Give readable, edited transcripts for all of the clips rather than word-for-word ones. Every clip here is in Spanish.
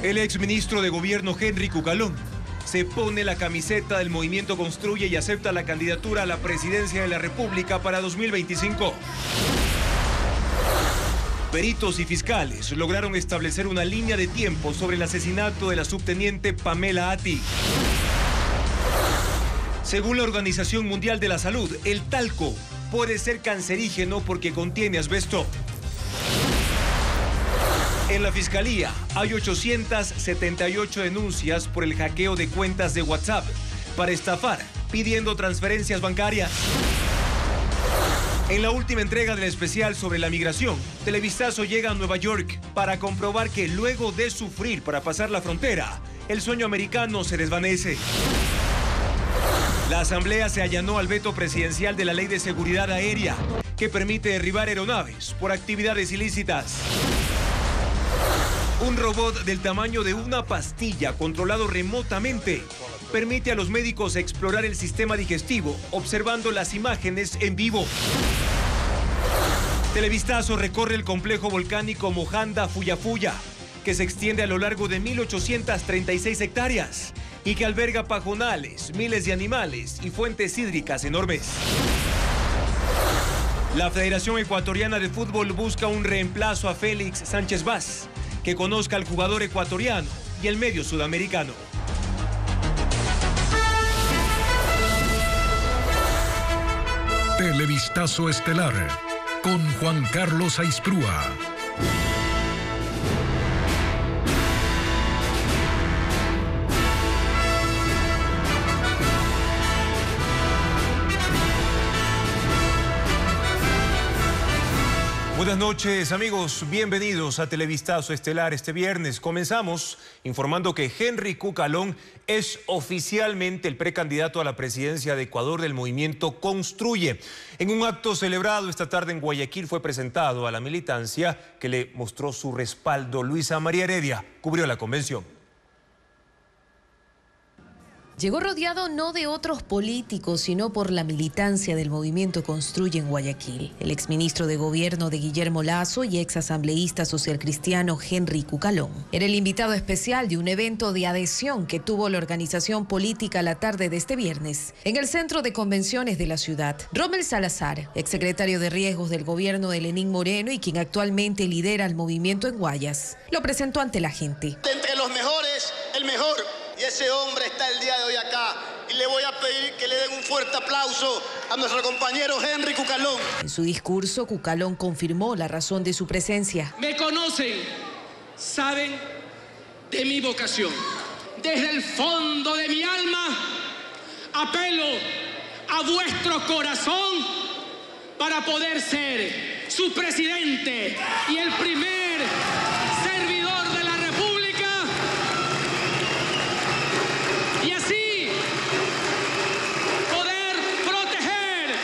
El exministro de Gobierno Henry Cucalón se pone la camiseta del Movimiento Construye y acepta la candidatura a la presidencia de la República para 2025. Peritos y fiscales lograron establecer una línea de tiempo sobre el asesinato de la subteniente Pamela Ati. Según la Organización Mundial de la Salud, el talco puede ser cancerígeno porque contiene asbesto. En la Fiscalía hay 878 denuncias por el hackeo de cuentas de WhatsApp para estafar, pidiendo transferencias bancarias. En la última entrega del especial sobre la migración, Televistazo llega a Nueva York para comprobar que luego de sufrir para pasar la frontera, el sueño americano se desvanece. La Asamblea se allanó al veto presidencial de la Ley de Seguridad Aérea, que permite derribar aeronaves por actividades ilícitas. Un robot del tamaño de una pastilla controlado remotamente permite a los médicos explorar el sistema digestivo observando las imágenes en vivo. Televistazo recorre el complejo volcánico Mojanda Fuyafuya, que se extiende a lo largo de 1.836 hectáreas y que alberga pajonales, miles de animales y fuentes hídricas enormes. La Federación Ecuatoriana de Fútbol busca un reemplazo a Félix Sánchez Vaz, que conozca al jugador ecuatoriano y el medio sudamericano. Televistazo Estelar con Juan Carlos Aisprúa. Buenas noches, amigos. Bienvenidos a Televistazo Estelar. Este viernes comenzamos informando que Henry Cucalón es oficialmente el precandidato a la presidencia de Ecuador del movimiento Construye. En un acto celebrado esta tarde en Guayaquil fue presentado a la militancia que le mostró su respaldo. Luisa María Heredia cubrió la convención. Llegó rodeado no de otros políticos, sino por la militancia del movimiento Construye en Guayaquil. El exministro de Gobierno de Guillermo Lasso y exasambleísta socialcristiano Henry Cucalón era el invitado especial de un evento de adhesión que tuvo la organización política la tarde de este viernes en el centro de convenciones de la ciudad. Rommel Salazar, exsecretario de Riesgos del gobierno de Lenín Moreno y quien actualmente lidera el movimiento en Guayas, lo presentó ante la gente. Entre los mejores, el mejor. Y ese hombre está el día de hoy acá. Y le voy a pedir que le den un fuerte aplauso a nuestro compañero Henry Cucalón. En su discurso, Cucalón confirmó la razón de su presencia. Me conocen, saben de mi vocación. Desde el fondo de mi alma, apelo a vuestro corazón para poder ser su presidente y el primer servidor de la República. Y así poder proteger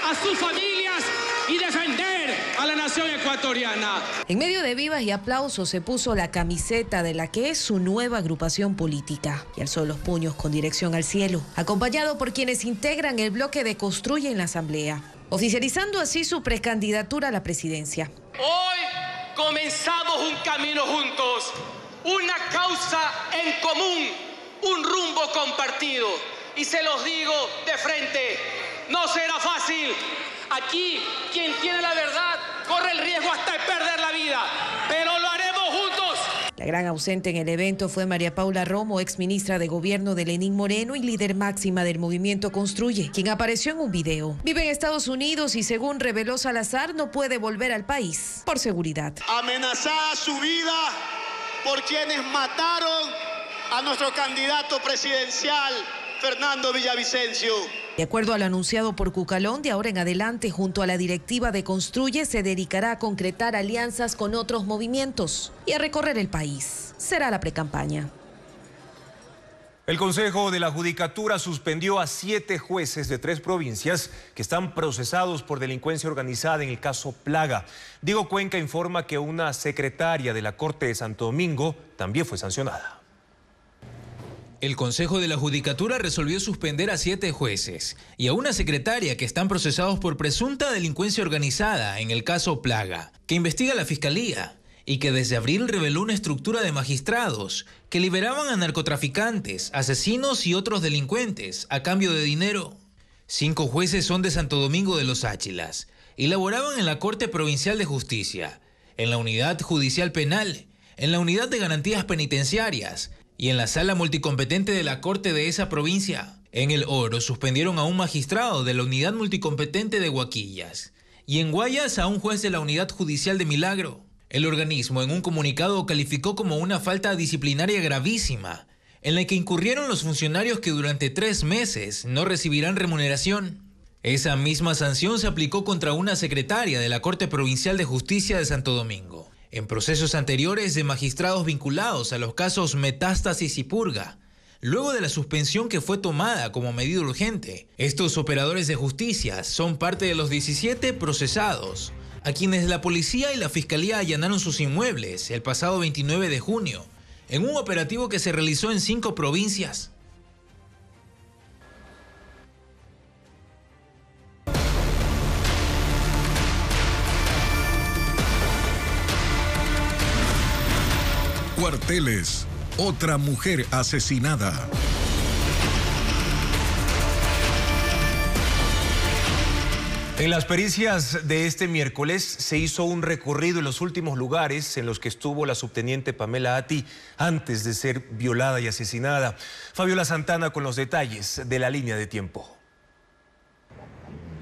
a sus familias y defender a la nación ecuatoriana. En medio de vivas y aplausos se puso la camiseta de la que es su nueva agrupación política y alzó los puños con dirección al cielo, acompañado por quienes integran el bloque de Construye en la Asamblea, oficializando así su precandidatura a la presidencia. Hoy comenzamos un camino juntos, una causa en común, un rumbo compartido. Y se los digo de frente, no será fácil. Aquí, quien tiene la verdad corre el riesgo hasta de perder la vida, pero lo haremos juntos. La gran ausente en el evento fue María Paula Romo, exministra de Gobierno de Lenín Moreno y líder máxima del movimiento Construye, quien apareció en un video. Vive en Estados Unidos y, según reveló Salazar, no puede volver al país por seguridad. Amenazada su vida por quienes mataron a nuestro candidato presidencial, Fernando Villavicencio. De acuerdo a lo anunciado por Cucalón, de ahora en adelante, junto a la directiva de Construye, se dedicará a concretar alianzas con otros movimientos y a recorrer el país. Será la precampaña. El Consejo de la Judicatura suspendió a 7 jueces de 3 provincias que están procesados por delincuencia organizada en el caso Plaga. Diego Cuenca informa que una secretaria de la Corte de Santo Domingo también fue sancionada. El Consejo de la Judicatura resolvió suspender a 7 jueces y a una secretaria que están procesados por presunta delincuencia organizada en el caso Plaga, que investiga la Fiscalía y que desde abril reveló una estructura de magistrados que liberaban a narcotraficantes, asesinos y otros delincuentes a cambio de dinero. 5 jueces son de Santo Domingo de los Áchilas y laboraban en la Corte Provincial de Justicia, en la Unidad Judicial Penal, en la Unidad de Garantías Penitenciarias y en la Sala Multicompetente de la Corte de esa provincia. En El Oro suspendieron a un magistrado de la Unidad Multicompetente de Huaquillas y en Guayas a un juez de la Unidad Judicial de Milagro. El organismo en un comunicado calificó como una falta disciplinaria gravísima, en la que incurrieron los funcionarios que durante 3 meses no recibirán remuneración. Esa misma sanción se aplicó contra una secretaria de la Corte Provincial de Justicia de Santo Domingo, en procesos anteriores de magistrados vinculados a los casos Metástasis y Purga, luego de la suspensión que fue tomada como medida urgente. Estos operadores de justicia son parte de los 17 procesados, a quienes la policía y la fiscalía allanaron sus inmuebles el pasado 29 de junio, en un operativo que se realizó en 5 provincias. Cuarteles, otra mujer asesinada. En las pericias de este miércoles se hizo un recorrido en los últimos lugares en los que estuvo la subteniente Pamela Atti antes de ser violada y asesinada. Fabiola Santana con los detalles de la línea de tiempo.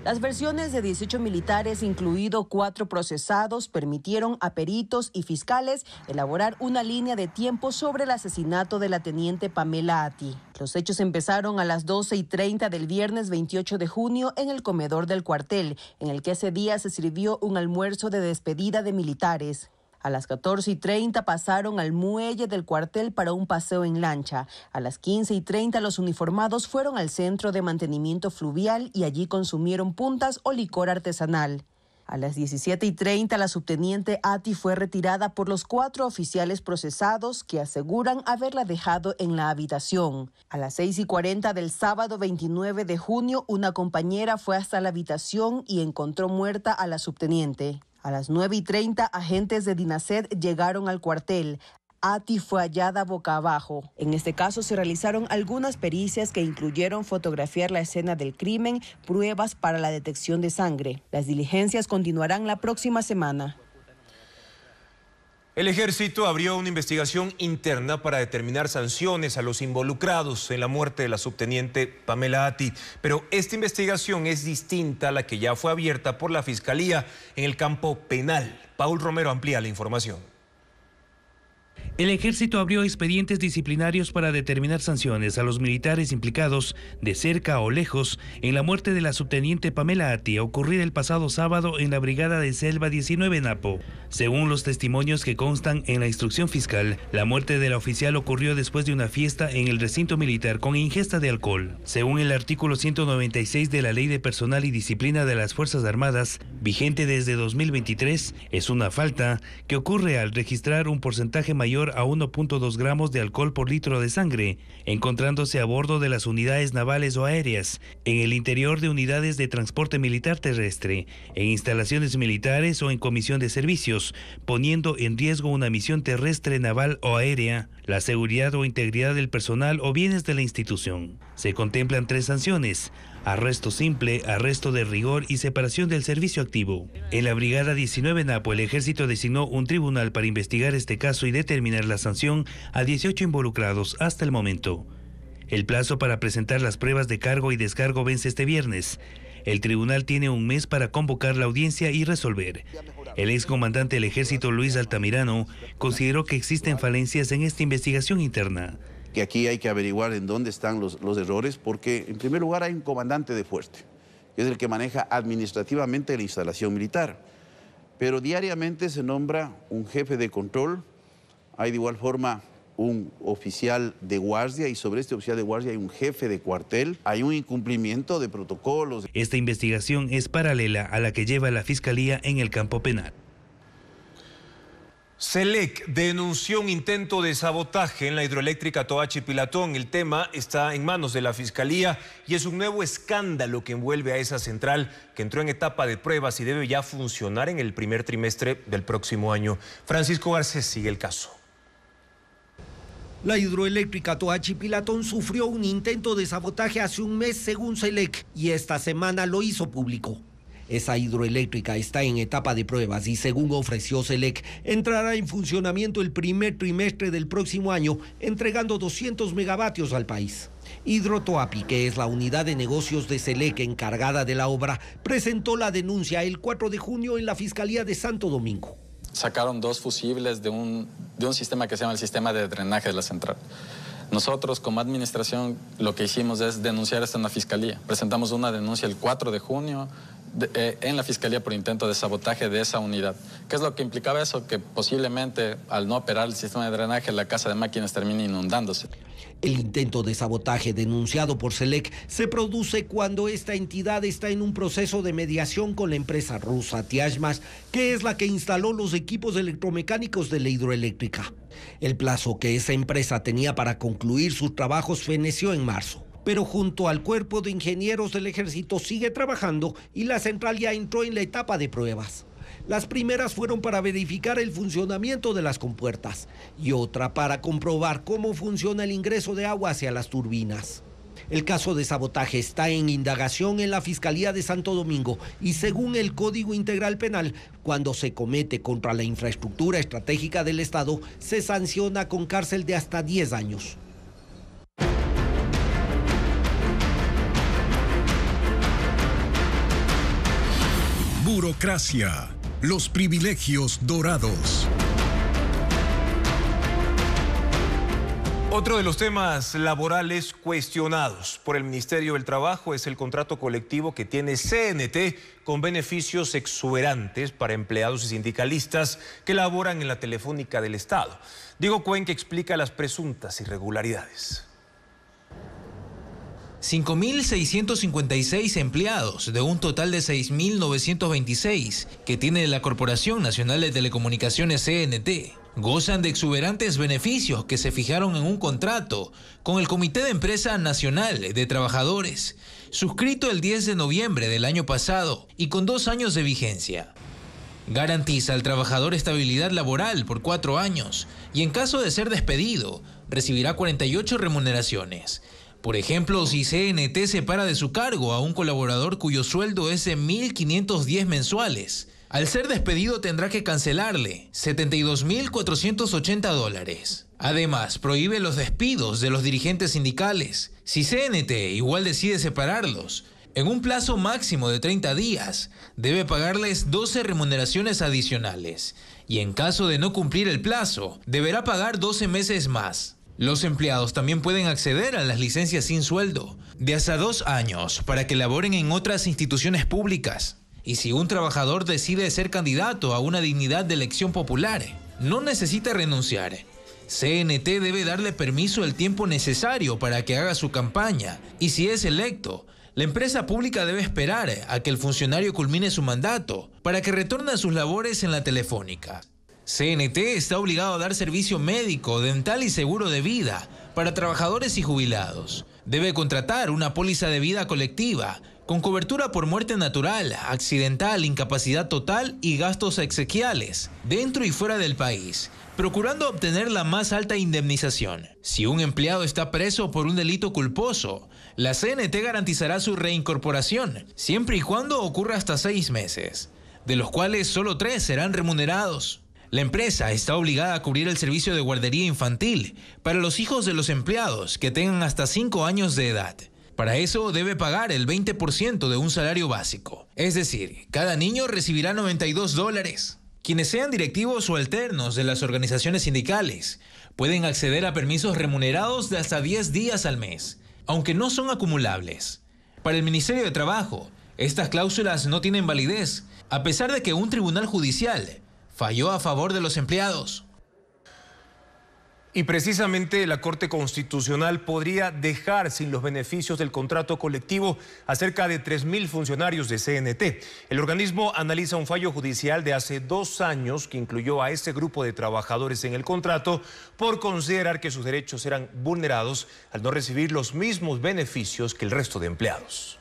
Las versiones de 18 militares, incluidos 4 procesados, permitieron a peritos y fiscales elaborar una línea de tiempo sobre el asesinato de la teniente Pamela Atti. Los hechos empezaron a las 12:30 del viernes 28 de junio en el comedor del cuartel, en el que ese día se sirvió un almuerzo de despedida de militares. A las 14:30 pasaron al muelle del cuartel para un paseo en lancha. A las 15:30 los uniformados fueron al centro de mantenimiento fluvial y allí consumieron puntas o licor artesanal. A las 17:30 la subteniente Atti fue retirada por los 4 oficiales procesados que aseguran haberla dejado en la habitación. A las 6:40 del sábado 29 de junio una compañera fue hasta la habitación y encontró muerta a la subteniente. A las 9:30, agentes de DINASED llegaron al cuartel. Atti fue hallada boca abajo. En este caso se realizaron algunas pericias que incluyeron fotografiar la escena del crimen, pruebas para la detección de sangre. Las diligencias continuarán la próxima semana. El ejército abrió una investigación interna para determinar sanciones a los involucrados en la muerte de la subteniente Pamela Atti. Pero esta investigación es distinta a la que ya fue abierta por la Fiscalía en el campo penal. Paul Romero amplía la información. El ejército abrió expedientes disciplinarios para determinar sanciones a los militares implicados de cerca o lejos en la muerte de la subteniente Pamela Atti, ocurrida el pasado sábado en la brigada de Selva 19 Napo. Según los testimonios que constan en la instrucción fiscal, la muerte de la oficial ocurrió después de una fiesta en el recinto militar con ingesta de alcohol. Según el artículo 196 de la Ley de Personal y Disciplina de las Fuerzas Armadas, vigente desde 2023, es una falta que ocurre al registrar un porcentaje mayor a 1.2 gramos de alcohol por litro de sangre, encontrándose a bordo de las unidades navales o aéreas, en el interior de unidades de transporte militar terrestre, en instalaciones militares o en comisión de servicios, poniendo en riesgo una misión terrestre, naval o aérea, la seguridad o integridad del personal o bienes de la institución. Se contemplan 3 sanciones: arresto simple, arresto de rigor y separación del servicio activo. En la brigada 19 Napo, el ejército designó un tribunal para investigar este caso y determinar la sanción a 18 involucrados hasta el momento. El plazo para presentar las pruebas de cargo y descargo vence este viernes. El tribunal tiene un mes para convocar la audiencia y resolver. El excomandante del ejército, Luis Altamirano, consideró que existen falencias en esta investigación interna. Que aquí hay que averiguar en dónde están los errores, porque en primer lugar hay un comandante de fuerte, que es el que maneja administrativamente la instalación militar, pero diariamente se nombra un jefe de control, hay de igual forma un oficial de guardia y sobre este oficial de guardia hay un jefe de cuartel, hay un incumplimiento de protocolos. Esta investigación es paralela a la que lleva la Fiscalía en el campo penal. SELEC denunció un intento de sabotaje en la hidroeléctrica Toachi-Pilatón. El tema está en manos de la Fiscalía y es un nuevo escándalo que envuelve a esa central que entró en etapa de pruebas y debe ya funcionar en el primer trimestre del próximo año. Francisco Garcés sigue el caso. La hidroeléctrica Toachi-Pilatón sufrió un intento de sabotaje hace un mes según SELEC y esta semana lo hizo público. Esa hidroeléctrica está en etapa de pruebas y según ofreció SELEC, entrará en funcionamiento el primer trimestre del próximo año, entregando 200 megavatios al país. Hidrotoapi, que es la unidad de negocios de SELEC encargada de la obra, presentó la denuncia el 4 de junio en la Fiscalía de Santo Domingo. Sacaron 2 fusibles de un sistema que se llama el sistema de drenaje de la central. Nosotros, como administración, lo que hicimos es denunciar esto en la Fiscalía. Presentamos una denuncia el 4 de junio en la Fiscalía por intento de sabotaje de esa unidad. ¿Qué es lo que implicaba eso? Que posiblemente, al no operar el sistema de drenaje, la casa de máquinas termine inundándose. El intento de sabotaje denunciado por SELEC se produce cuando esta entidad está en un proceso de mediación con la empresa rusa Tiashmas, que es la que instaló los equipos electromecánicos de la hidroeléctrica. El plazo que esa empresa tenía para concluir sus trabajos feneció en marzo. Pero junto al cuerpo de ingenieros del ejército sigue trabajando y la central ya entró en la etapa de pruebas. Las primeras fueron para verificar el funcionamiento de las compuertas y otra para comprobar cómo funciona el ingreso de agua hacia las turbinas. El caso de sabotaje está en indagación en la Fiscalía de Santo Domingo y según el Código Integral Penal, cuando se comete contra la infraestructura estratégica del Estado, se sanciona con cárcel de hasta 10 años. Burocracia, los privilegios dorados. Otro de los temas laborales cuestionados por el Ministerio del Trabajo es el contrato colectivo que tiene CNT con beneficios exuberantes para empleados y sindicalistas que laboran en la Telefónica del Estado. Diego Cuenca explica las presuntas irregularidades. 5.656 empleados de un total de 6.926 que tiene la Corporación Nacional de Telecomunicaciones CNT gozan de exuberantes beneficios que se fijaron en un contrato con el Comité de Empresa Nacional de Trabajadores, suscrito el 10 de noviembre del año pasado y con 2 años de vigencia. Garantiza al trabajador estabilidad laboral por 4 años y en caso de ser despedido recibirá 48 remuneraciones. Por ejemplo, si CNT separa de su cargo a un colaborador cuyo sueldo es de 1.510 mensuales, al ser despedido tendrá que cancelarle $72.480. Además, prohíbe los despidos de los dirigentes sindicales. Si CNT igual decide separarlos, en un plazo máximo de 30 días, debe pagarles 12 remuneraciones adicionales. Y en caso de no cumplir el plazo, deberá pagar 12 meses más. Los empleados también pueden acceder a las licencias sin sueldo de hasta 2 años para que laboren en otras instituciones públicas. Y si un trabajador decide ser candidato a una dignidad de elección popular, no necesita renunciar. CNT debe darle permiso el tiempo necesario para que haga su campaña y si es electo, la empresa pública debe esperar a que el funcionario culmine su mandato para que retorne a sus labores en la Telefónica. CNT está obligado a dar servicio médico, dental y seguro de vida para trabajadores y jubilados. Debe contratar una póliza de vida colectiva con cobertura por muerte natural, accidental, incapacidad total y gastos exequiales, dentro y fuera del país, procurando obtener la más alta indemnización. Si un empleado está preso por un delito culposo, la CNT garantizará su reincorporación, siempre y cuando ocurra hasta 6 meses, de los cuales solo 3 serán remunerados. La empresa está obligada a cubrir el servicio de guardería infantil para los hijos de los empleados que tengan hasta 5 años de edad. Para eso debe pagar el 20% de un salario básico. Es decir, cada niño recibirá $92. Quienes sean directivos o alternos de las organizaciones sindicales pueden acceder a permisos remunerados de hasta 10 días al mes, aunque no son acumulables. Para el Ministerio de Trabajo, estas cláusulas no tienen validez, a pesar de que un tribunal judicial falló a favor de los empleados. Y precisamente la Corte Constitucional podría dejar sin los beneficios del contrato colectivo a cerca de 3.000 funcionarios de CNT. El organismo analiza un fallo judicial de hace 2 años que incluyó a ese grupo de trabajadores en el contrato por considerar que sus derechos eran vulnerados al no recibir los mismos beneficios que el resto de empleados.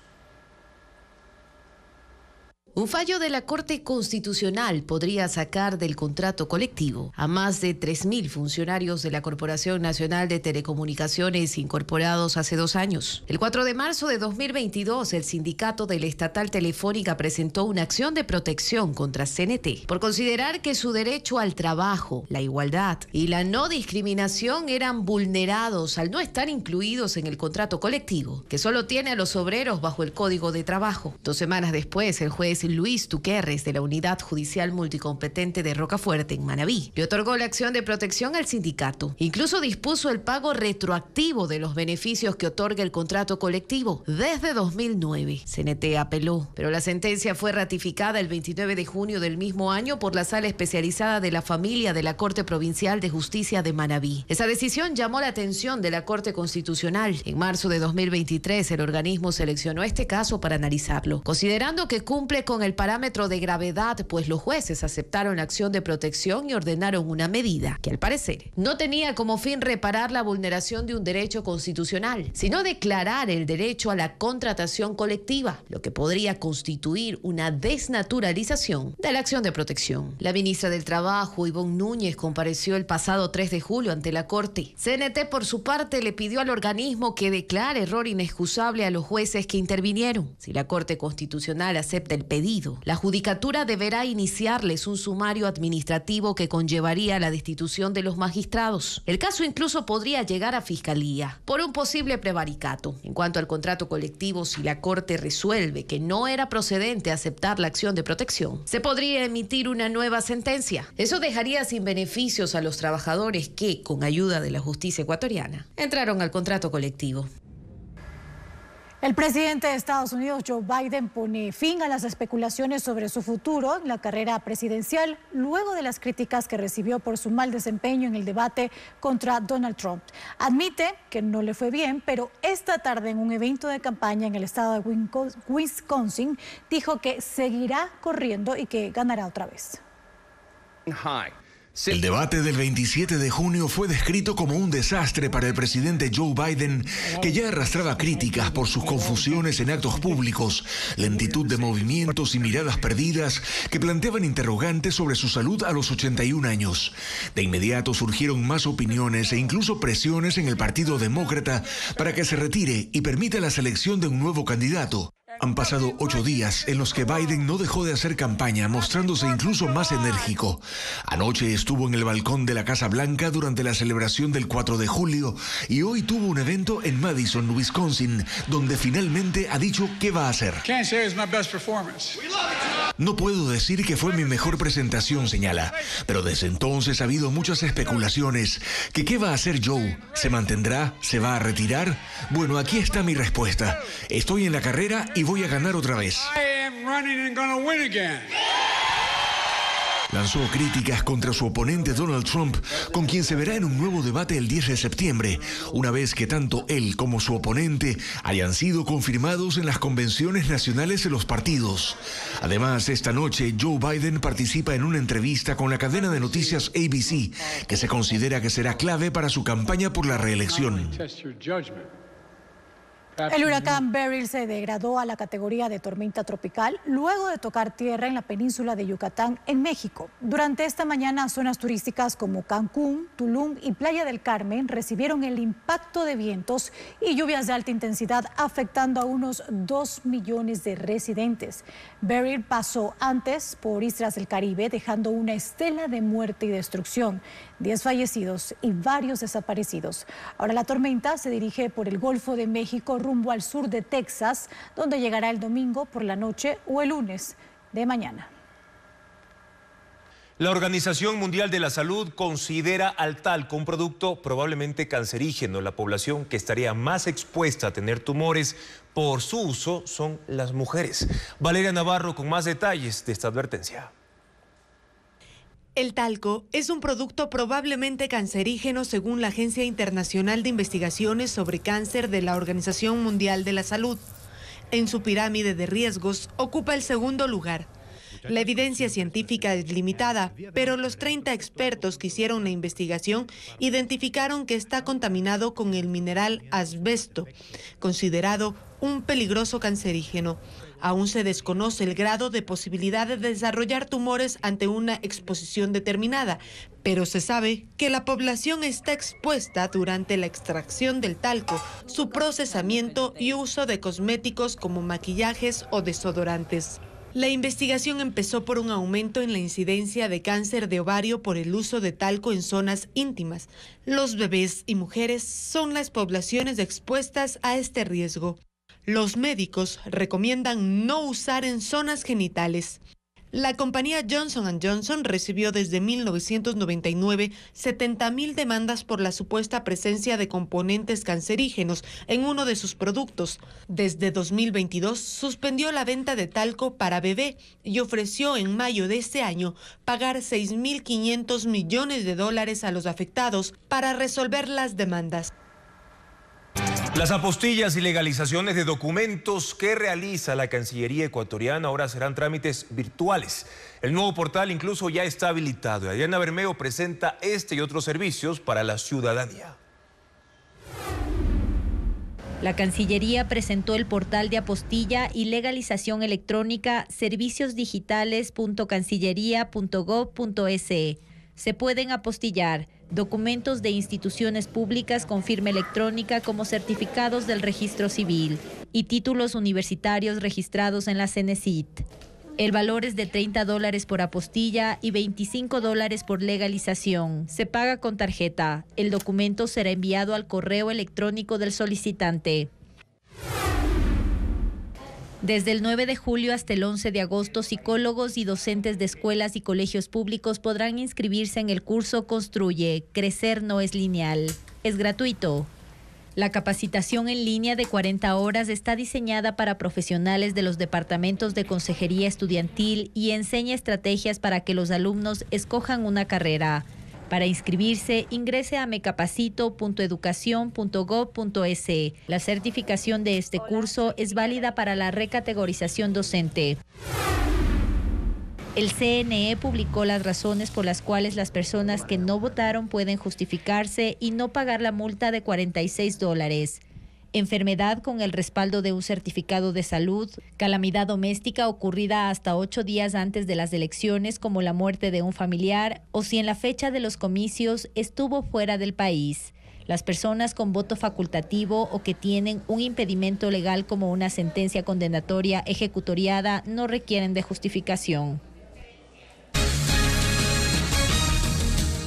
Un fallo de la Corte Constitucional podría sacar del contrato colectivo a más de 3.000 funcionarios de la Corporación Nacional de Telecomunicaciones incorporados hace 2 años. El 4 de marzo de 2022, el sindicato de la Estatal Telefónica presentó una acción de protección contra CNT por considerar que su derecho al trabajo, la igualdad y la no discriminación eran vulnerados al no estar incluidos en el contrato colectivo, que solo tiene a los obreros bajo el Código de Trabajo. 2 semanas después, el juez Luis Tuquerres, de la Unidad Judicial Multicompetente de Rocafuerte, en Manabí, le otorgó la acción de protección al sindicato. Incluso dispuso el pago retroactivo de los beneficios que otorga el contrato colectivo desde 2009. CNT apeló, pero la sentencia fue ratificada el 29 de junio del mismo año por la Sala Especializada de la Familia de la Corte Provincial de Justicia de Manabí. Esa decisión llamó la atención de la Corte Constitucional. En marzo de 2023, el organismo seleccionó este caso para analizarlo, considerando que cumple con el parámetro de gravedad, pues los jueces aceptaron la acción de protección y ordenaron una medida que, al parecer, no tenía como fin reparar la vulneración de un derecho constitucional, sino declarar el derecho a la contratación colectiva, lo que podría constituir una desnaturalización de la acción de protección. La ministra del Trabajo, Ivonne Núñez, compareció el pasado 3 de julio ante la Corte. CNT, por su parte, le pidió al organismo que declare error inexcusable a los jueces que intervinieron. Si la Corte Constitucional acepta el pedido, la Judicatura deberá iniciarles un sumario administrativo que conllevaría la destitución de los magistrados. El caso incluso podría llegar a Fiscalía por un posible prevaricato. En cuanto al contrato colectivo, si la Corte resuelve que no era procedente aceptar la acción de protección, se podría emitir una nueva sentencia. Eso dejaría sin beneficios a los trabajadores que, con ayuda de la justicia ecuatoriana, entraron al contrato colectivo. El presidente de Estados Unidos, Joe Biden, pone fin a las especulaciones sobre su futuro en la carrera presidencial luego de las críticas que recibió por su mal desempeño en el debate contra Donald Trump. Admite que no le fue bien, pero esta tarde en un evento de campaña en el estado de Wisconsin dijo que seguirá corriendo y que ganará otra vez. El debate del 27 de junio fue descrito como un desastre para el presidente Joe Biden, que ya arrastraba críticas por sus confusiones en actos públicos, lentitud de movimientos y miradas perdidas que planteaban interrogantes sobre su salud a los 81 años. De inmediato surgieron más opiniones e incluso presiones en el Partido Demócrata para que se retire y permita la selección de un nuevo candidato. Han pasado 8 días en los que Biden no dejó de hacer campaña, mostrándose incluso más enérgico. Anoche estuvo en el balcón de la Casa Blanca durante la celebración del 4 de julio y hoy tuvo un evento en Madison, Wisconsin, donde finalmente ha dicho qué va a hacer. No puedo decir que fue mi mejor presentación, señala, pero desde entonces ha habido muchas especulaciones. ¿Qué va a hacer Joe? ¿Se mantendrá? ¿Se va a retirar? Bueno, aquí está mi respuesta. Estoy en la carrera y voy a ganar otra vez. Lanzó críticas contra su oponente Donald Trump, con quien se verá en un nuevo debate el 10 de septiembre, una vez que tanto él como su oponente hayan sido confirmados en las convenciones nacionales de los partidos. Además, esta noche Joe Biden participa en una entrevista con la cadena de noticias ABC, que se considera que será clave para su campaña por la reelección. El huracán Beryl se degradó a la categoría de tormenta tropical luego de tocar tierra en la península de Yucatán, en México. Durante esta mañana, zonas turísticas como Cancún, Tulum y Playa del Carmen recibieron el impacto de vientos y lluvias de alta intensidad, afectando a unos 2 millones de residentes. Beryl pasó antes por Islas del Caribe, dejando una estela de muerte y destrucción, 10 fallecidos y varios desaparecidos. Ahora la tormenta se dirige por el Golfo de México rumbo al sur de Texas, donde llegará el domingo por la noche o el lunes de mañana. La Organización Mundial de la Salud considera al talco un producto probablemente cancerígeno. La población que estaría más expuesta a tener tumores por su uso son las mujeres. Valeria Navarro con más detalles de esta advertencia. El talco es un producto probablemente cancerígeno según la Agencia Internacional de Investigaciones sobre Cáncer de la Organización Mundial de la Salud. En su pirámide de riesgos ocupa el segundo lugar. La evidencia científica es limitada, pero los 30 expertos que hicieron la investigación identificaron que está contaminado con el mineral asbesto, considerado un peligroso cancerígeno. Aún se desconoce el grado de posibilidad de desarrollar tumores ante una exposición determinada, pero se sabe que la población está expuesta durante la extracción del talco, su procesamiento y uso de cosméticos como maquillajes o desodorantes. La investigación empezó por un aumento en la incidencia de cáncer de ovario por el uso de talco en zonas íntimas. Los bebés y mujeres son las poblaciones expuestas a este riesgo. Los médicos recomiendan no usar en zonas genitales. La compañía Johnson & Johnson recibió desde 1999 70.000 demandas por la supuesta presencia de componentes cancerígenos en uno de sus productos. Desde 2022 suspendió la venta de talco para bebé y ofreció en mayo de este año pagar $6.500 millones a los afectados para resolver las demandas. Las apostillas y legalizaciones de documentos que realiza la Cancillería ecuatoriana ahora serán trámites virtuales. El nuevo portal incluso ya está habilitado. Adriana Bermeo presenta este y otros servicios para la ciudadanía. La Cancillería presentó el portal de apostilla y legalización electrónica serviciosdigitales.cancillería.gov.es. Se pueden apostillar documentos de instituciones públicas con firma electrónica como certificados del registro civil y títulos universitarios registrados en la CENESID. El valor es de $30 por apostilla y $25 por legalización. Se paga con tarjeta. El documento será enviado al correo electrónico del solicitante. Desde el 9 de julio hasta el 11 de agosto, psicólogos y docentes de escuelas y colegios públicos podrán inscribirse en el curso Construye, Crecer no es lineal. Es gratuito. La capacitación en línea de 40 horas está diseñada para profesionales de los departamentos de consejería estudiantil y enseña estrategias para que los alumnos escojan una carrera. Para inscribirse, ingrese a mecapacito.educacion.gov.es. La certificación de este curso es válida para la recategorización docente. El CNE publicó las razones por las cuales las personas que no votaron pueden justificarse y no pagar la multa de $46. Enfermedad con el respaldo de un certificado de salud, calamidad doméstica ocurrida hasta 8 días antes de las elecciones como la muerte de un familiar o si en la fecha de los comicios estuvo fuera del país. Las personas con voto facultativo o que tienen un impedimento legal como una sentencia condenatoria ejecutoriada no requieren de justificación.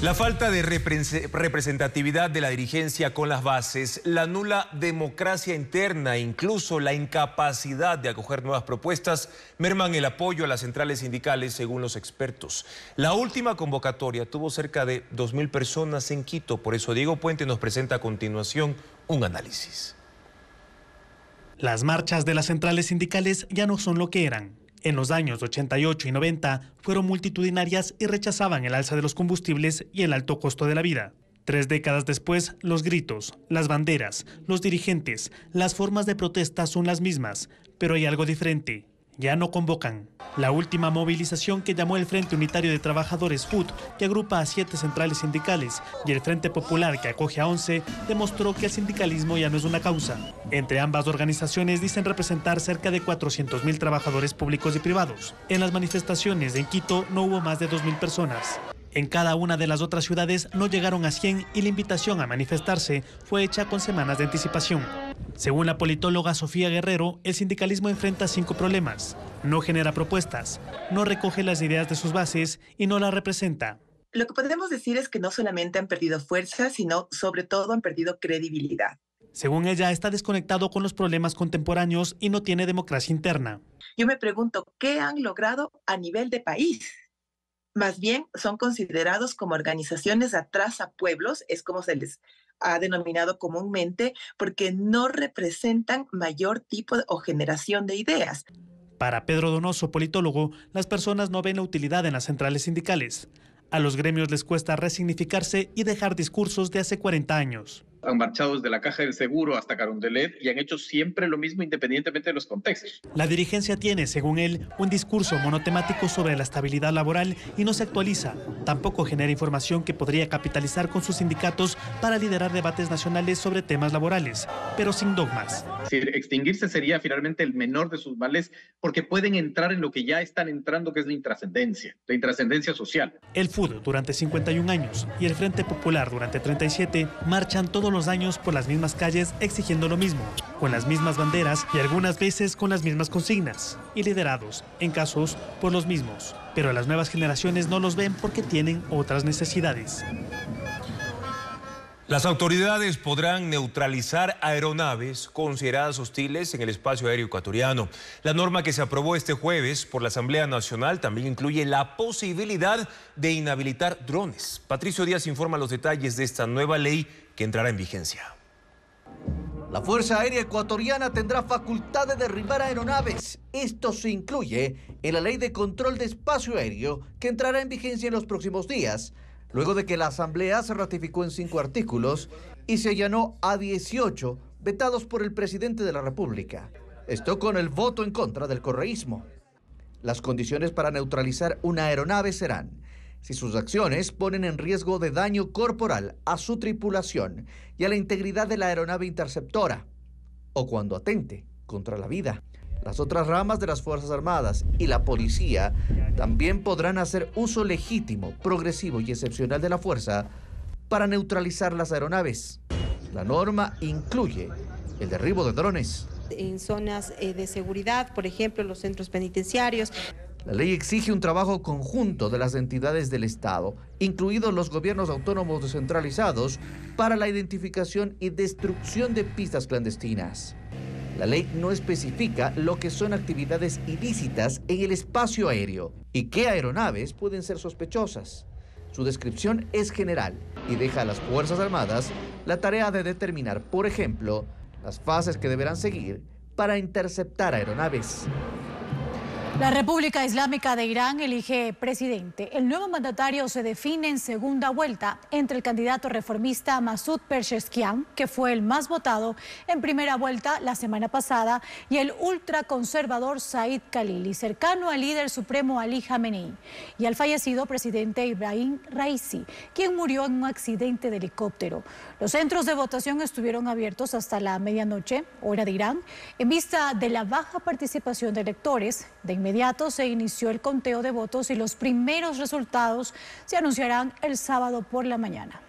La falta de representatividad de la dirigencia con las bases, la nula democracia interna e incluso la incapacidad de acoger nuevas propuestas merman el apoyo a las centrales sindicales según los expertos. La última convocatoria tuvo cerca de 2.000 personas en Quito, por eso Diego Puente nos presenta a continuación un análisis. Las marchas de las centrales sindicales ya no son lo que eran. En los años 88 y 90 fueron multitudinarias y rechazaban el alza de los combustibles y el alto costo de la vida. 3 décadas después, los gritos, las banderas, los dirigentes, las formas de protesta son las mismas, pero hay algo diferente. Ya no convocan. La última movilización que llamó el Frente Unitario de Trabajadores FUT, que agrupa a 7 centrales sindicales, y el Frente Popular, que acoge a 11, demostró que el sindicalismo ya no es una causa. Entre ambas organizaciones dicen representar cerca de 400.000 trabajadores públicos y privados. En las manifestaciones en Quito no hubo más de 2.000 personas. En cada una de las otras ciudades no llegaron a 100 y la invitación a manifestarse fue hecha con semanas de anticipación. Según la politóloga Sofía Guerrero, el sindicalismo enfrenta 5 problemas. No genera propuestas, no recoge las ideas de sus bases y no las representa. Lo que podemos decir es que no solamente han perdido fuerza, sino sobre todo han perdido credibilidad. Según ella, está desconectado con los problemas contemporáneos y no tiene democracia interna. Yo me pregunto, ¿qué han logrado a nivel de país? Más bien son considerados como organizaciones atrasapueblos, es como se les ha denominado comúnmente, porque no representan mayor tipo o generación de ideas. Para Pedro Donoso, politólogo, las personas no ven la utilidad en las centrales sindicales. A los gremios les cuesta resignificarse y dejar discursos de hace 40 años. Han marchado desde la Caja del Seguro hasta Carondelet y han hecho siempre lo mismo independientemente de los contextos. La dirigencia tiene, según él, un discurso monotemático sobre la estabilidad laboral y no se actualiza. Tampoco genera información que podría capitalizar con sus sindicatos para liderar debates nacionales sobre temas laborales, pero sin dogmas. Es decir, extinguirse sería finalmente el menor de sus males porque pueden entrar en lo que ya están entrando, que es la intrascendencia social. El FUD durante 51 años y el Frente Popular durante 37 marchan todos los años por las mismas calles exigiendo lo mismo, con las mismas banderas y algunas veces con las mismas consignas, y liderados, en casos, por los mismos. Pero las nuevas generaciones no los ven porque tienen otras necesidades. Las autoridades podrán neutralizar aeronaves consideradas hostiles en el espacio aéreo ecuatoriano. La norma que se aprobó este jueves por la Asamblea Nacional también incluye la posibilidad de inhabilitar drones. Patricio Díaz informa los detalles de esta nueva ley que entrará en vigencia. La Fuerza Aérea Ecuatoriana tendrá facultad de derribar aeronaves. Esto se incluye en la Ley de Control de Espacio Aéreo que entrará en vigencia en los próximos días, luego de que la Asamblea se ratificó en 5 artículos y se allanó a 18 vetados por el presidente de la República. Esto con el voto en contra del correísmo. Las condiciones para neutralizar una aeronave serán si sus acciones ponen en riesgo de daño corporal a su tripulación y a la integridad de la aeronave interceptora, o cuando atente contra la vida. Las otras ramas de las Fuerzas Armadas y la policía también podrán hacer uso legítimo, progresivo y excepcional de la fuerza para neutralizar las aeronaves. La norma incluye el derribo de drones. En zonas de seguridad, por ejemplo, los centros penitenciarios. La ley exige un trabajo conjunto de las entidades del Estado, incluidos los gobiernos autónomos descentralizados, para la identificación y destrucción de pistas clandestinas. La ley no especifica lo que son actividades ilícitas en el espacio aéreo y qué aeronaves pueden ser sospechosas. Su descripción es general y deja a las Fuerzas Armadas la tarea de determinar, por ejemplo, las fases que deberán seguir para interceptar aeronaves. La República Islámica de Irán elige presidente. El nuevo mandatario se define en segunda vuelta entre el candidato reformista Masoud Pezeshkian, que fue el más votado en primera vuelta la semana pasada, y el ultraconservador Said Khalili, cercano al líder supremo Ali Khamenei, y al fallecido presidente Ibrahim Raisi, quien murió en un accidente de helicóptero. Los centros de votación estuvieron abiertos hasta la medianoche, hora de Irán, en vista de la baja participación de electores. De inmediato se inició el conteo de votos y los primeros resultados se anunciarán el sábado por la mañana.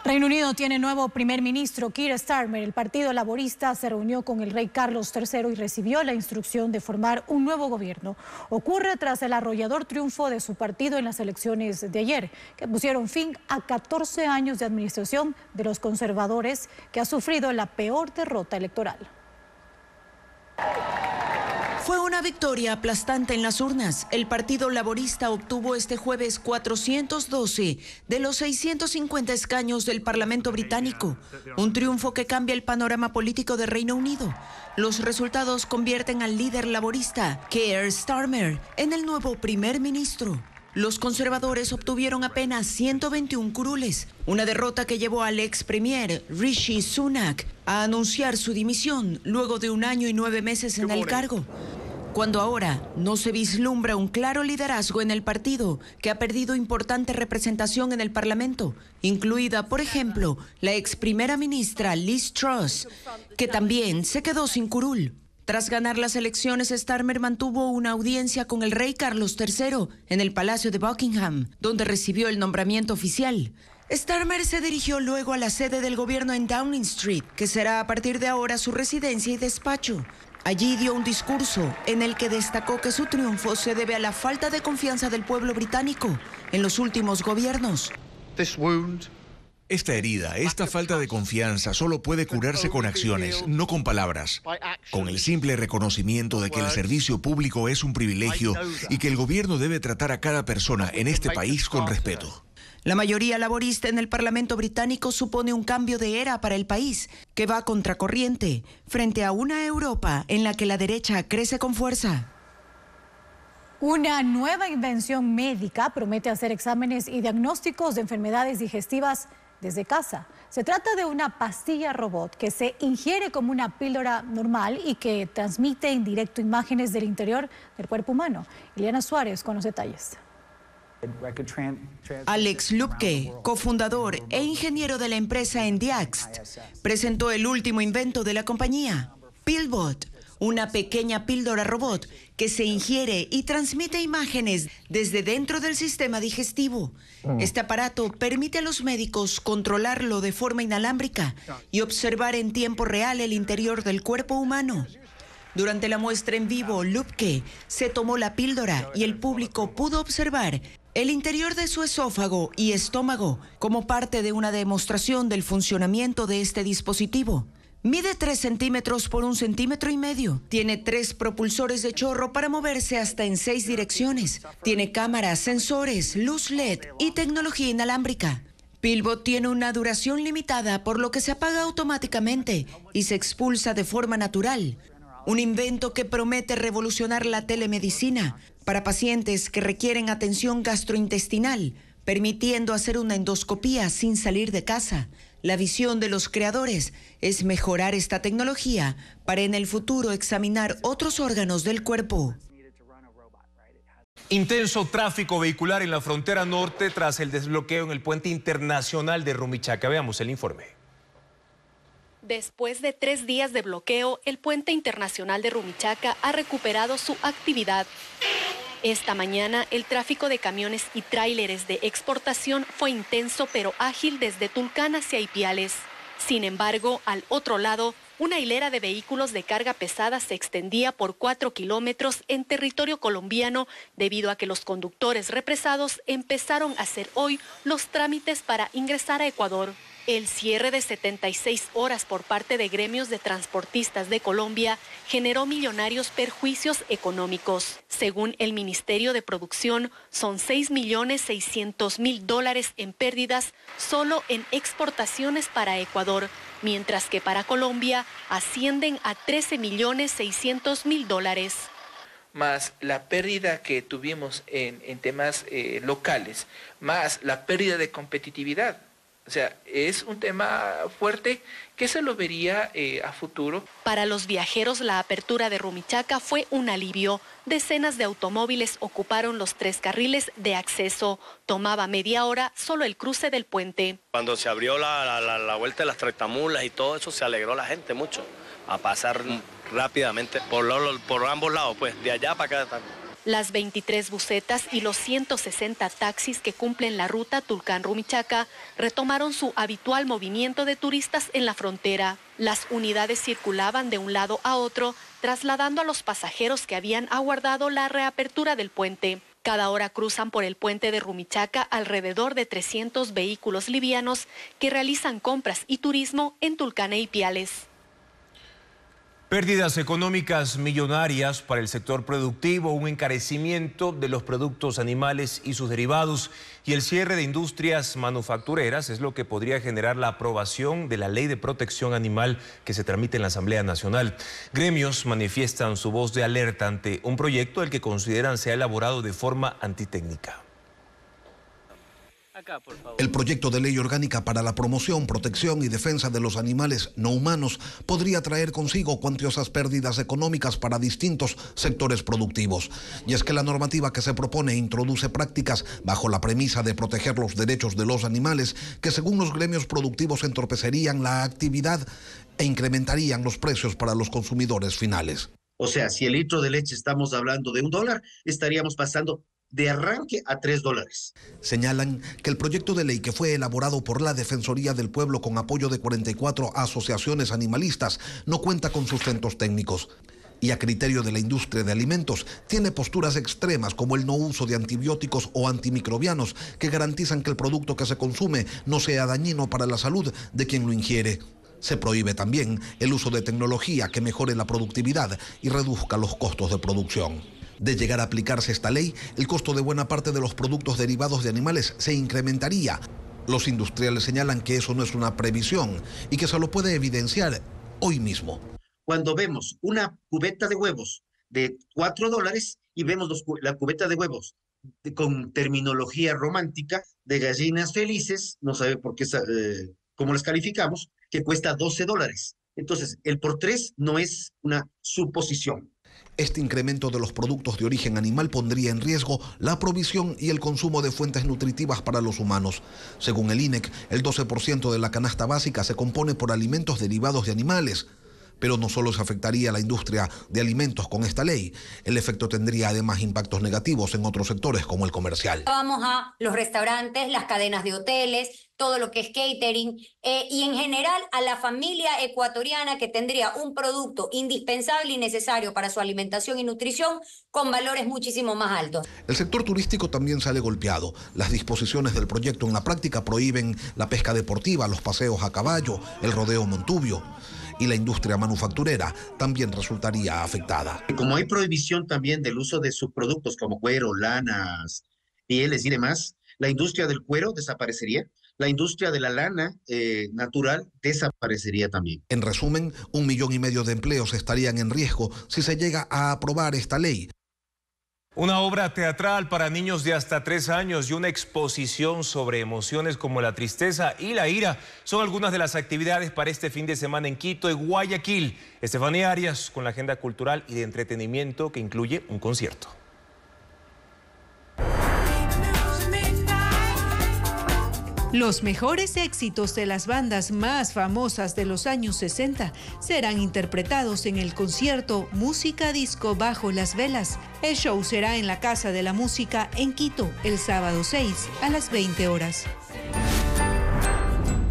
Reino Unido tiene nuevo primer ministro, Keir Starmer. El Partido Laborista se reunió con el rey Carlos III y recibió la instrucción de formar un nuevo gobierno. Ocurre tras el arrollador triunfo de su partido en las elecciones de ayer, que pusieron fin a 14 años de administración de los conservadores, que ha sufrido la peor derrota electoral. Fue una victoria aplastante en las urnas. El Partido Laborista obtuvo este jueves 412 de los 650 escaños del Parlamento británico. Un triunfo que cambia el panorama político de Reino Unido. Los resultados convierten al líder laborista, Keir Starmer, en el nuevo primer ministro. Los conservadores obtuvieron apenas 121 curules, una derrota que llevó al ex premier Rishi Sunak a anunciar su dimisión luego de 1 año y 9 meses en el cargo. Cuando ahora no se vislumbra un claro liderazgo en el partido, que ha perdido importante representación en el Parlamento, incluida, por ejemplo, la ex primera ministra Liz Truss, que también se quedó sin curul. Tras ganar las elecciones, Starmer mantuvo una audiencia con el rey Carlos III en el Palacio de Buckingham, donde recibió el nombramiento oficial. Starmer se dirigió luego a la sede del gobierno en Downing Street, que será a partir de ahora su residencia y despacho. Allí dio un discurso en el que destacó que su triunfo se debe a la falta de confianza del pueblo británico en los últimos gobiernos. Esta herida, esta falta de confianza solo puede curarse con acciones, no con palabras. Con el simple reconocimiento de que el servicio público es un privilegio y que el gobierno debe tratar a cada persona en este país con respeto. La mayoría laborista en el Parlamento británico supone un cambio de era para el país, que va contracorriente, frente a una Europa en la que la derecha crece con fuerza. Una nueva invención médica promete hacer exámenes y diagnósticos de enfermedades digestivas desde casa. Se trata de una pastilla robot que se ingiere como una píldora normal y que transmite en directo imágenes del interior del cuerpo humano. Ileana Suárez con los detalles. Alex Lubke, cofundador e ingeniero de la empresa Endiaxt, presentó el último invento de la compañía, Pillbot, una pequeña píldora robot que se ingiere y transmite imágenes desde dentro del sistema digestivo. Este aparato permite a los médicos controlarlo de forma inalámbrica y observar en tiempo real el interior del cuerpo humano. Durante la muestra en vivo, Lubke se tomó la píldora y el público pudo observar el interior de su esófago y estómago como parte de una demostración del funcionamiento de este dispositivo. Mide 3 centímetros por 1,5 centímetros. Tiene 3 propulsores de chorro para moverse hasta en 6 direcciones. Tiene cámaras, sensores, luz LED y tecnología inalámbrica. Pillbot tiene una duración limitada, por lo que se apaga automáticamente y se expulsa de forma natural. Un invento que promete revolucionar la telemedicina para pacientes que requieren atención gastrointestinal, permitiendo hacer una endoscopía sin salir de casa. La visión de los creadores es mejorar esta tecnología para en el futuro examinar otros órganos del cuerpo. Intenso tráfico vehicular en la frontera norte tras el desbloqueo en el puente internacional de Rumichaca. Veamos el informe. Después de 3 días de bloqueo, el puente internacional de Rumichaca ha recuperado su actividad. Esta mañana, el tráfico de camiones y tráileres de exportación fue intenso pero ágil desde Tulcán hacia Ipiales. Sin embargo, al otro lado, una hilera de vehículos de carga pesada se extendía por 4 kilómetros en territorio colombiano debido a que los conductores represados empezaron a hacer hoy los trámites para ingresar a Ecuador. El cierre de 76 horas por parte de gremios de transportistas de Colombia generó millonarios perjuicios económicos. Según el Ministerio de Producción, son $6.600.000 en pérdidas solo en exportaciones para Ecuador, mientras que para Colombia ascienden a $13.600.000. Más la pérdida que tuvimos en temas locales, más la pérdida de competitividad. O sea, es un tema fuerte que se lo vería a futuro. Para los viajeros, la apertura de Rumichaca fue un alivio. Decenas de automóviles ocuparon los 3 carriles de acceso. Tomaba media hora solo el cruce del puente. Cuando se abrió la vuelta de las tractamulas y todo eso, se alegró la gente mucho a pasar rápidamente por ambos lados, pues, de allá para acá. Las 23 busetas y los 160 taxis que cumplen la ruta Tulcán-Rumichaca retomaron su habitual movimiento de turistas en la frontera. Las unidades circulaban de un lado a otro, trasladando a los pasajeros que habían aguardado la reapertura del puente. Cada hora cruzan por el puente de Rumichaca alrededor de 300 vehículos livianos que realizan compras y turismo en Tulcán e Ipiales. Pérdidas económicas millonarias para el sector productivo, un encarecimiento de los productos animales y sus derivados y el cierre de industrias manufactureras es lo que podría generar la aprobación de la Ley de Protección Animal que se tramite en la Asamblea Nacional. Gremios manifiestan su voz de alerta ante un proyecto el que consideran se ha elaborado de forma antitécnica. El proyecto de ley orgánica para la promoción, protección y defensa de los animales no humanos podría traer consigo cuantiosas pérdidas económicas para distintos sectores productivos. Y es que la normativa que se propone introduce prácticas bajo la premisa de proteger los derechos de los animales que según los gremios productivos entorpecerían la actividad e incrementarían los precios para los consumidores finales. O sea, si el litro de leche estamos hablando de $1, estaríamos pasando de arranque a $3. Señalan que el proyecto de ley que fue elaborado por la Defensoría del Pueblo con apoyo de 44 asociaciones animalistas no cuenta con sustentos técnicos y a criterio de la industria de alimentos tiene posturas extremas como el no uso de antibióticos o antimicrobianos que garantizan que el producto que se consume no sea dañino para la salud de quien lo ingiere. Se prohíbe también el uso de tecnología que mejore la productividad y reduzca los costos de producción. De llegar a aplicarse esta ley, el costo de buena parte de los productos derivados de animales se incrementaría. Los industriales señalan que eso no es una previsión y que se lo puede evidenciar hoy mismo. Cuando vemos una cubeta de huevos de $4 y vemos la cubeta de huevos con terminología romántica de gallinas felices, no sabe por qué, cómo las calificamos, que cuesta $12. Entonces, el por 3 no es una suposición. Este incremento de los productos de origen animal pondría en riesgo la provisión y el consumo de fuentes nutritivas para los humanos. Según el INEC, el 12% de la canasta básica se compone por alimentos derivados de animales. Pero no solo se afectaría a la industria de alimentos con esta ley, el efecto tendría además impactos negativos en otros sectores como el comercial. Vamos a los restaurantes, las cadenas de hoteles, todo lo que es catering y en general a la familia ecuatoriana que tendría un producto indispensable y necesario para su alimentación y nutrición con valores muchísimo más altos. El sector turístico también sale golpeado. Las disposiciones del proyecto en la práctica prohíben la pesca deportiva, los paseos a caballo, el rodeo montubio. Y la industria manufacturera también resultaría afectada. Como hay prohibición también del uso de subproductos como cuero, lanas, pieles y demás, la industria del cuero desaparecería, la industria de la lana natural desaparecería también. En resumen, 1,5 millones de empleos estarían en riesgo si se llega a aprobar esta ley. Una obra teatral para niños de hasta 3 años y una exposición sobre emociones como la tristeza y la ira son algunas de las actividades para este fin de semana en Quito y Guayaquil. Estefanía Arias con la agenda cultural y de entretenimiento que incluye un concierto. Los mejores éxitos de las bandas más famosas de los años 60 serán interpretados en el concierto Música Disco Bajo las Velas. El show será en la Casa de la Música en Quito el sábado 6 a las 20 horas.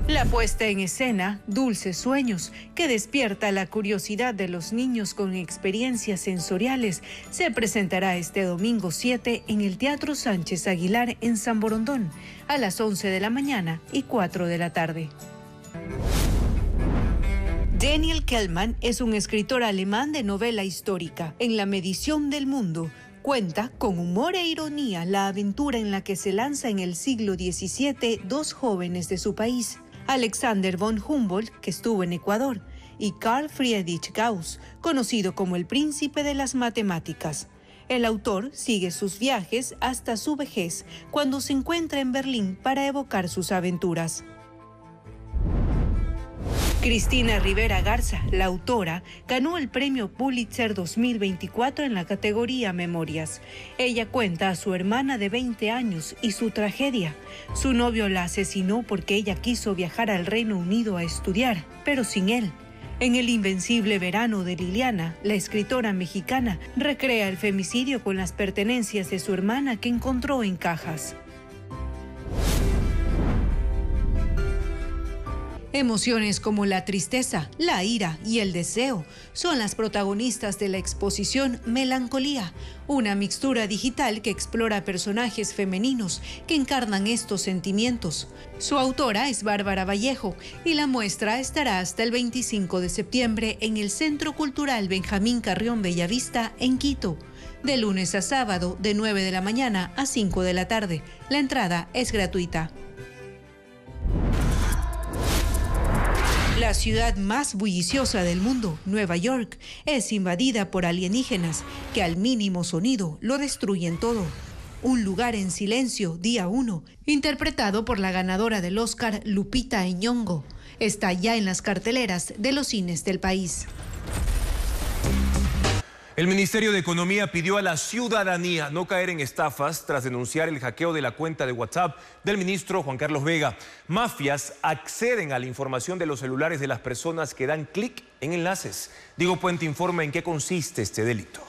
La puesta en escena, Dulces Sueños, que despierta la curiosidad de los niños con experiencias sensoriales, se presentará este domingo 7 en el Teatro Sánchez Aguilar en San Borondón, a las 11 de la mañana y 4 de la tarde. Daniel Kellman es un escritor alemán de novela histórica. En La medición del mundo, cuenta con humor e ironía la aventura en la que se lanza en el siglo XVII 2 jóvenes de su país, Alexander von Humboldt, que estuvo en Ecuador, y Carl Friedrich Gauss, conocido como el príncipe de las matemáticas. El autor sigue sus viajes hasta su vejez, cuando se encuentra en Berlín para evocar sus aventuras. Cristina Rivera Garza, la autora, ganó el premio Pulitzer 2024 en la categoría Memorias. Ella cuenta a su hermana de 20 años y su tragedia. Su novio la asesinó porque ella quiso viajar al Reino Unido a estudiar, pero sin él. En El invencible verano de Liliana, la escritora mexicana recrea el femicidio con las pertenencias de su hermana que encontró en cajas. Emociones como la tristeza, la ira y el deseo son las protagonistas de la exposición Melancolía, una mixtura digital que explora personajes femeninos que encarnan estos sentimientos. Su autora es Bárbara Vallejo y la muestra estará hasta el 25 de septiembre en el Centro Cultural Benjamín Carrión Bellavista en Quito, de lunes a sábado de 9 de la mañana a 5 de la tarde. La entrada es gratuita. La ciudad más bulliciosa del mundo, Nueva York, es invadida por alienígenas que al mínimo sonido lo destruyen todo. Un lugar en silencio, día 1, interpretado por la ganadora del Oscar, Lupita Nyong'o, está ya en las carteleras de los cines del país. El Ministerio de Economía pidió a la ciudadanía no caer en estafas tras denunciar el hackeo de la cuenta de WhatsApp del ministro Juan Carlos Vega. Mafias acceden a la información de los celulares de las personas que dan clic en enlaces. Diego Puente informa en qué consiste este delito.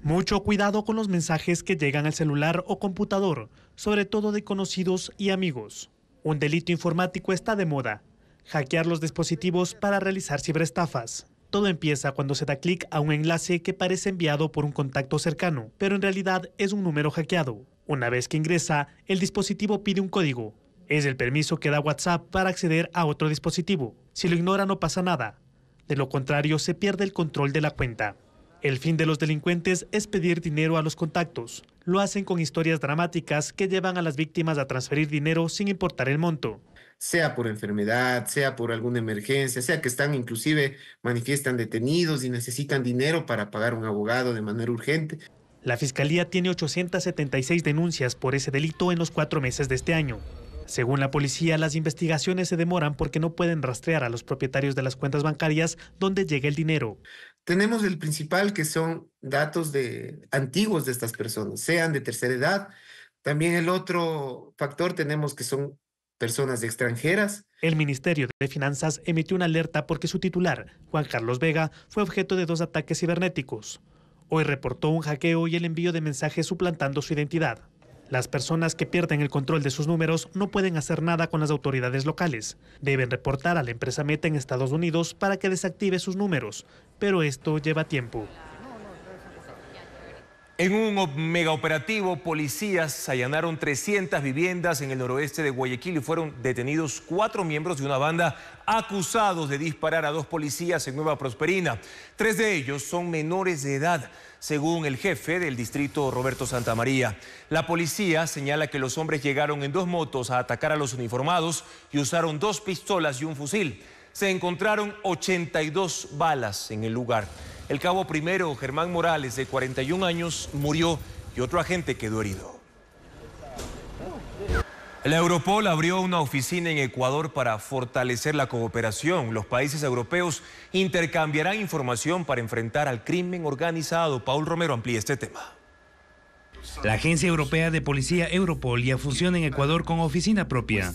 Mucho cuidado con los mensajes que llegan al celular o computador, sobre todo de conocidos y amigos. Un delito informático está de moda: hackear los dispositivos para realizar ciberestafas. Todo empieza cuando se da clic a un enlace que parece enviado por un contacto cercano, pero en realidad es un número hackeado. Una vez que ingresa, el dispositivo pide un código. Es el permiso que da WhatsApp para acceder a otro dispositivo. Si lo ignora, no pasa nada. De lo contrario, se pierde el control de la cuenta. El fin de los delincuentes es pedir dinero a los contactos. Lo hacen con historias dramáticas que llevan a las víctimas a transferir dinero sin importar el monto. sea por enfermedad, sea por alguna emergencia, sea que están inclusive manifiestan detenidos y necesitan dinero para pagar un abogado de manera urgente. La Fiscalía tiene 876 denuncias por ese delito en los 4 meses de este año. Según la policía, las investigaciones se demoran porque no pueden rastrear a los propietarios de las cuentas bancarias donde llega el dinero. Tenemos el principal, que son datos antiguos de estas personas, sean de tercera edad. También el otro factor tenemos que son personas extranjeras. El Ministerio de Finanzas emitió una alerta porque su titular, Juan Carlos Vega, fue objeto de 2 ataques cibernéticos. Hoy reportó un hackeo y el envío de mensajes suplantando su identidad. Las personas que pierden el control de sus números no pueden hacer nada con las autoridades locales. Deben reportar a la empresa Meta en Estados Unidos para que desactive sus números, pero esto lleva tiempo. En un mega operativo, policías allanaron 300 viviendas en el noroeste de Guayaquil y fueron detenidos 4 miembros de una banda acusados de disparar a 2 policías en Nueva Prosperina. 3 de ellos son menores de edad, según el jefe del distrito, Roberto Santamaría. La policía señala que los hombres llegaron en 2 motos a atacar a los uniformados y usaron 2 pistolas y un fusil. Se encontraron 82 balas en el lugar. El cabo primero, Germán Morales, de 41 años, murió y otro agente quedó herido. La Europol abrió una oficina en Ecuador para fortalecer la cooperación. Los países europeos intercambiarán información para enfrentar al crimen organizado. Paul Romero amplía este tema. La Agencia Europea de Policía Europol ya funciona en Ecuador con oficina propia.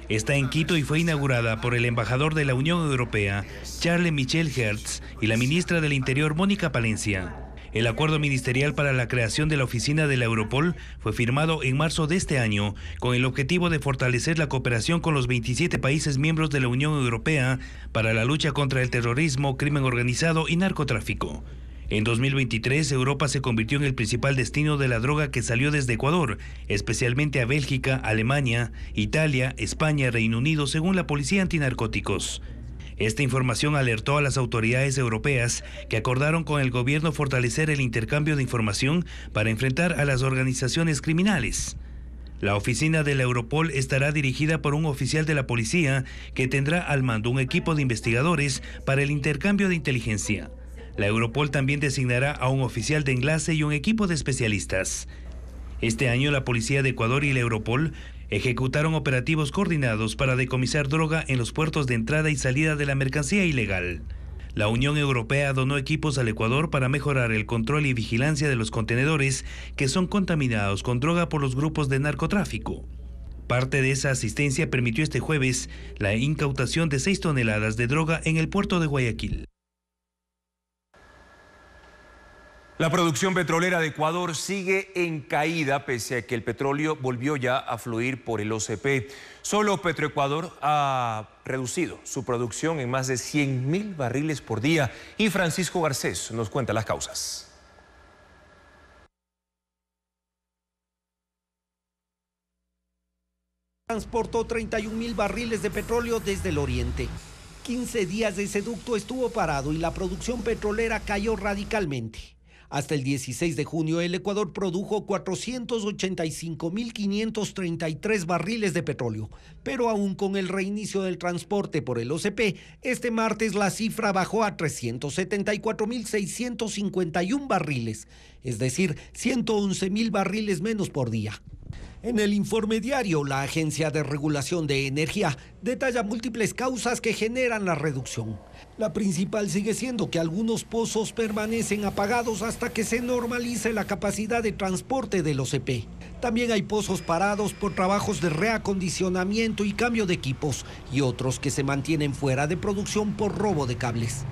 Está en Quito y fue inaugurada por el embajador de la Unión Europea, Charles Michel Hertz, y la ministra del Interior, Mónica Palencia. El acuerdo ministerial para la creación de la oficina de la Europol fue firmado en marzo de este año con el objetivo de fortalecer la cooperación con los 27 países miembros de la Unión Europea para la lucha contra el terrorismo, crimen organizado y narcotráfico. En 2023, Europa se convirtió en el principal destino de la droga que salió desde Ecuador, especialmente a Bélgica, Alemania, Italia, España y Reino Unido, según la Policía Antinarcóticos. Esta información alertó a las autoridades europeas que acordaron con el gobierno fortalecer el intercambio de información para enfrentar a las organizaciones criminales. La oficina de la Europol estará dirigida por un oficial de la policía que tendrá al mando un equipo de investigadores para el intercambio de inteligencia. La Europol también designará a un oficial de enlace y un equipo de especialistas. Este año la Policía de Ecuador y la Europol ejecutaron operativos coordinados para decomisar droga en los puertos de entrada y salida de la mercancía ilegal. La Unión Europea donó equipos al Ecuador para mejorar el control y vigilancia de los contenedores que son contaminados con droga por los grupos de narcotráfico. Parte de esa asistencia permitió este jueves la incautación de 6 toneladas de droga en el puerto de Guayaquil. La producción petrolera de Ecuador sigue en caída pese a que el petróleo volvió ya a fluir por el OCP. Solo Petroecuador ha reducido su producción en más de 100.000 barriles por día. Y Francisco Garcés nos cuenta las causas. Transportó 31.000 barriles de petróleo desde el oriente. 15 días de ese ducto estuvo parado y la producción petrolera cayó radicalmente. Hasta el 16 de junio, el Ecuador produjo 485.533 barriles de petróleo, pero aún con el reinicio del transporte por el OCP, este martes la cifra bajó a 374.651 barriles, es decir, 111.000 barriles menos por día. En el informe diario, la Agencia de Regulación de Energía detalla múltiples causas que generan la reducción. La principal sigue siendo que algunos pozos permanecen apagados hasta que se normalice la capacidad de transporte del OCP. También hay pozos parados por trabajos de reacondicionamiento y cambio de equipos y otros que se mantienen fuera de producción por robo de cables.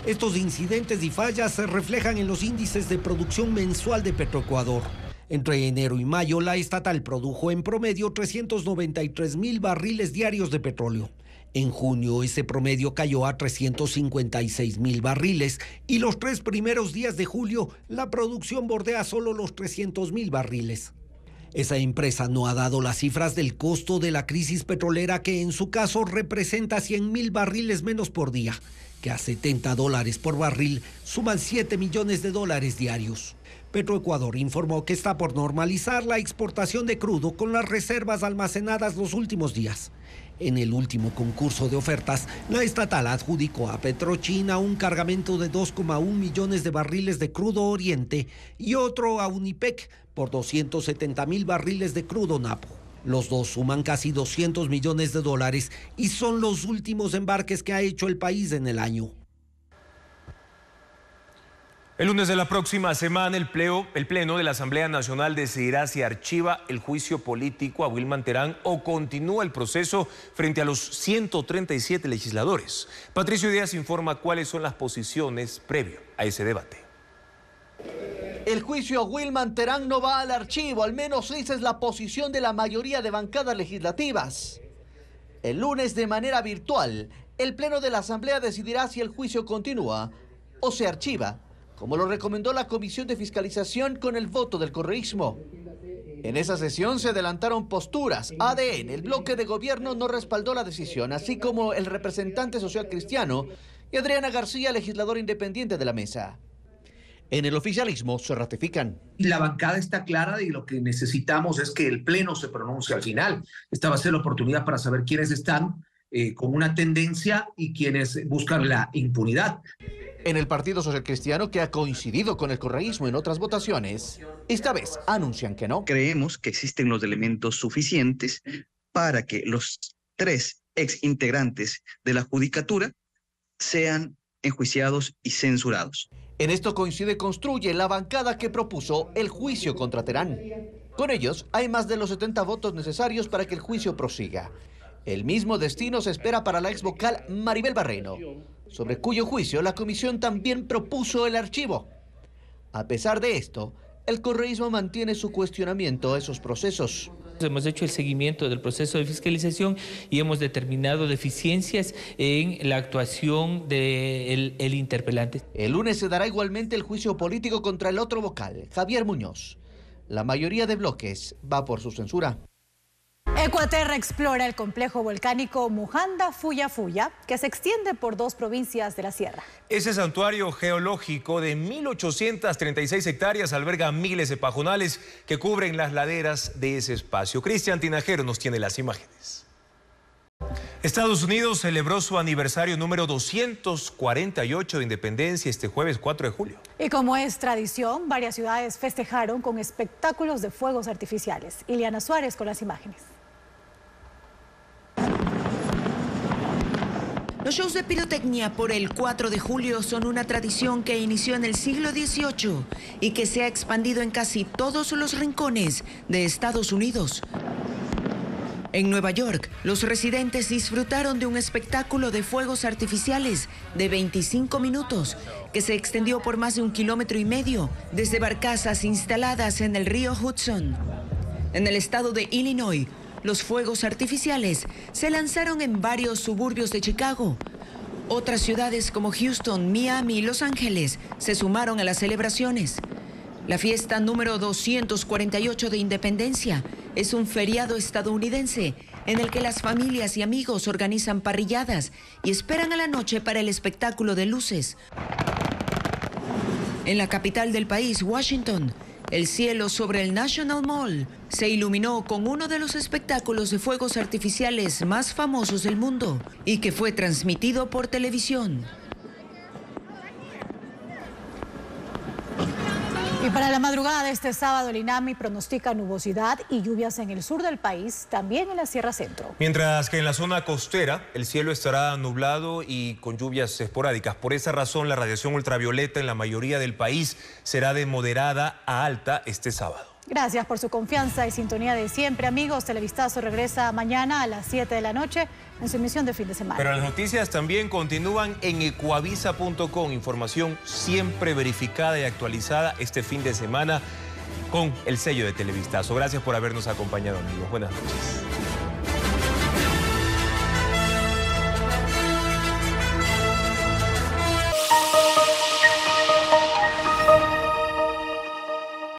Estos incidentes y fallas se reflejan en los índices de producción mensual de Petroecuador. Entre enero y mayo, la estatal produjo en promedio 393.000 barriles diarios de petróleo. En junio, ese promedio cayó a 356.000 barriles y los 3 primeros días de julio, la producción bordea solo los 300.000 barriles. Esa empresa no ha dado las cifras del costo de la crisis petrolera que en su caso representa 100.000 barriles menos por día, que a $70 por barril suman $7 millones diarios. Petroecuador informó que está por normalizar la exportación de crudo con las reservas almacenadas los últimos días. En el último concurso de ofertas, la estatal adjudicó a Petrochina un cargamento de 2,1 millones de barriles de crudo Oriente y otro a Unipec por 270,000 barriles de crudo Napo. Los dos suman casi 200 millones de dólares y son los últimos embarques que ha hecho el país en el año. El lunes de la próxima semana, el Pleno de la Asamblea Nacional decidirá si archiva el juicio político a Wilman Terán o continúa el proceso frente a los 137 legisladores. Patricio Díaz informa cuáles son las posiciones previo a ese debate. El juicio a Wilman Terán no va al archivo, al menos esa es la posición de la mayoría de bancadas legislativas. El lunes, de manera virtual, el Pleno de la Asamblea decidirá si el juicio continúa o se archiva, como lo recomendó la Comisión de Fiscalización con el voto del correísmo. En esa sesión se adelantaron posturas. ADN, el bloque de gobierno, no respaldó la decisión, así como el representante social cristiano y Adriana García, legisladora independiente de la mesa. En el oficialismo se ratifican. La bancada está clara y lo que necesitamos es que el Pleno se pronuncie al final. Esta va a ser la oportunidad para saber quiénes están con una tendencia y quienes buscan la impunidad. En el Partido Social Cristiano, que ha coincidido con el correísmo en otras votaciones, esta vez anuncian que no. Creemos que existen los elementos suficientes para que los 3 exintegrantes de la judicatura sean enjuiciados y censurados. En esto coincide Construye, la bancada que propuso el juicio contra Terán. Con ellos hay más de los 70 votos necesarios para que el juicio prosiga. El mismo destino se espera para la ex vocal Maribel Barreno, sobre cuyo juicio la comisión también propuso el archivo. A pesar de esto, el correísmo mantiene su cuestionamiento a esos procesos. Hemos hecho el seguimiento del proceso de fiscalización y hemos determinado deficiencias en la actuación del interpelante. El lunes se dará igualmente el juicio político contra el otro vocal, Javier Muñoz. La mayoría de bloques va por su censura. Ecuaterra explora el complejo volcánico Mujanda Fuya Fuya, que se extiende por 2 provincias de la sierra. Ese santuario geológico de 1.836 hectáreas alberga miles de pajonales que cubren las laderas de ese espacio. Cristian Tinajero nos tiene las imágenes. Estados Unidos celebró su aniversario número 248 de independencia este jueves 4 de julio. Y como es tradición, varias ciudades festejaron con espectáculos de fuegos artificiales. Ileana Suárez con las imágenes. Los shows de pirotecnia por el 4 de julio son una tradición que inició en el siglo XVIII y que se ha expandido en casi todos los rincones de Estados Unidos. En Nueva York, los residentes disfrutaron de un espectáculo de fuegos artificiales de 25 minutos que se extendió por más de 1,5 kilómetros desde barcazas instaladas en el río Hudson. En el estado de Illinois, los fuegos artificiales se lanzaron en varios suburbios de Chicago. Otras ciudades como Houston, Miami y Los Ángeles se sumaron a las celebraciones. La fiesta número 248 de Independencia es un feriado estadounidense en el que las familias y amigos organizan parrilladas y esperan a la noche para el espectáculo de luces. En la capital del país, Washington, el cielo sobre el National Mall se iluminó con uno de los espectáculos de fuegos artificiales más famosos del mundo y que fue transmitido por televisión. Y para la madrugada de este sábado, el INAMI pronostica nubosidad y lluvias en el sur del país, también en la Sierra Centro. Mientras que en la zona costera, el cielo estará nublado y con lluvias esporádicas. Por esa razón, la radiación ultravioleta en la mayoría del país será de moderada a alta este sábado. Gracias por su confianza y sintonía de siempre, amigos. Televistazo regresa mañana a las 7 de la noche en su emisión de fin de semana. Pero las noticias también continúan en ecuavisa.com. Información siempre verificada y actualizada este fin de semana con el sello de Televistazo. Gracias por habernos acompañado, amigos. Buenas noches.